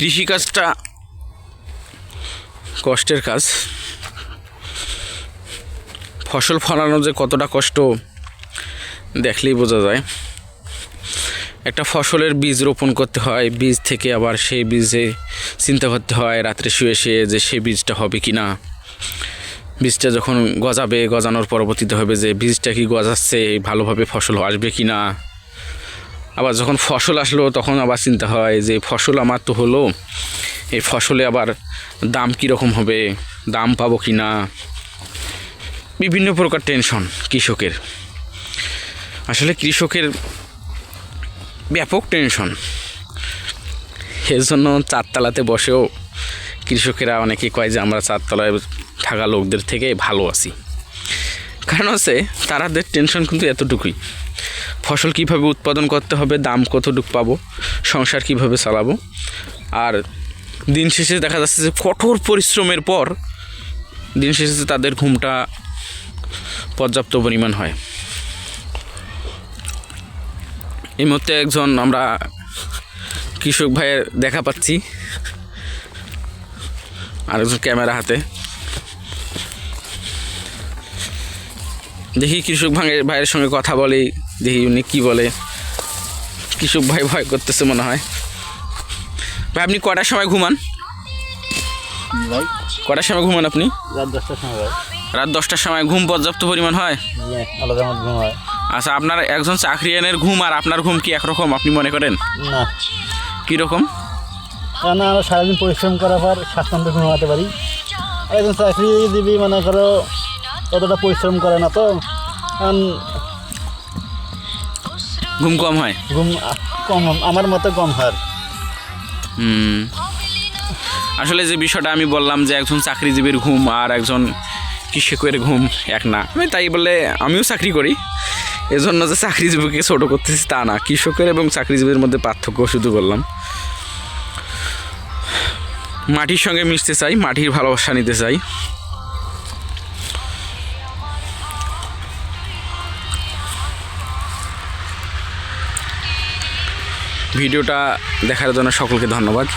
কৃষিকাজটা কষ্টের কাজ। ফসল ফলানো যে কতটা কষ্ট দেখলেই বোঝা যায়। একটা ফসলের বীজ রোপণ করতে হয়, বীজ থেকে আবার সেই বীজে চিন্তা করতে হয় রাত্রে শুয়ে শুয়ে যে সেই বীজটা হবে কি না, বীজটা যখন গজাবে, গজানোর পরবর্তীতে হবে যে বীজটা কি গজাচ্ছে, ভালোভাবে ফসল আসবে কি না। আবার যখন ফসল আসলো তখন আবার চিন্তা হয় যে ফসল আমার তো হলো, এই ফসলে আবার দাম কীরকম হবে, দাম পাবো কি না। বিভিন্ন প্রকার টেনশন কৃষকের। আসলে কৃষকের ব্যাপক টেনশন। এর জন্য চারতলাতে বসেও কৃষকেরা অনেকেই কয় যে আমরা চারতলায় থাকা লোকদের থেকে ভালো আছি। কারণ হচ্ছে তাদের টেনশন কিন্তু এতটুকুই, ফসল কীভাবে উৎপাদন করতে হবে, দাম কতটুকু পাবো, সংসার কীভাবে চালাবো। আর দিন শেষে দেখা যাচ্ছে যে কঠোর পরিশ্রমের পর দিন শেষে তাদের ঘুমটা পর্যাপ্ত পরিমাণ হয়। এই মুহূর্তে একজন আমরা কৃষক ভাইয়ের দেখা পাচ্ছি, আরেকজন ক্যামেরা হাতে। দেখি কৃষক ভাইয়ের সঙ্গে কথা বলি, দেখি উনি কী বলে। কৃষক ভাই ভয় করতেছে মনে হয়। ভাই আপনি কটার সময় ঘুমান? কটার সময় ঘুমান আপনি? রাত 10টার সময়। রাত 10টার সময় ঘুম পর্যাপ্ত পরিমাণ হয়? আলাদা ঘুম হয়। আচ্ছা, আপনার একজন চাকরিয়ানের ঘুম আর আপনার ঘুম কি একরকম আপনি মনে করেন? না। কীরকম? কারণ আমরা সারাদিন পরিশ্রম করার পর স্বাচ্ছন্দ্যে ঘুমাতে পারি। একজন চাকরিজীবী মনে করো ততটা পরিশ্রম করে না, তো ঘুম কম হয়। ঘুম কম, আমার মতো কম হয়। আসলে যে বিষয়টা আমি বললাম যে একজন চাকরিজীবীর ঘুম আর একজন কৃষকের ঘুম এক না, আমি তাই বলে আমিও চাকরি করি, এজন্য যে চাকরিজীবীকে ছোটো করতেছি তা না। কৃষকের এবং চাকরিজীবীর মধ্যে পার্থক্য শুধু বললাম। মাটির সঙ্গে মিশতে চাই, মাটির ভালোবাসা নিতে চাই। ভিডিওটা দেখার জন্য সকলকে ধন্যবাদ।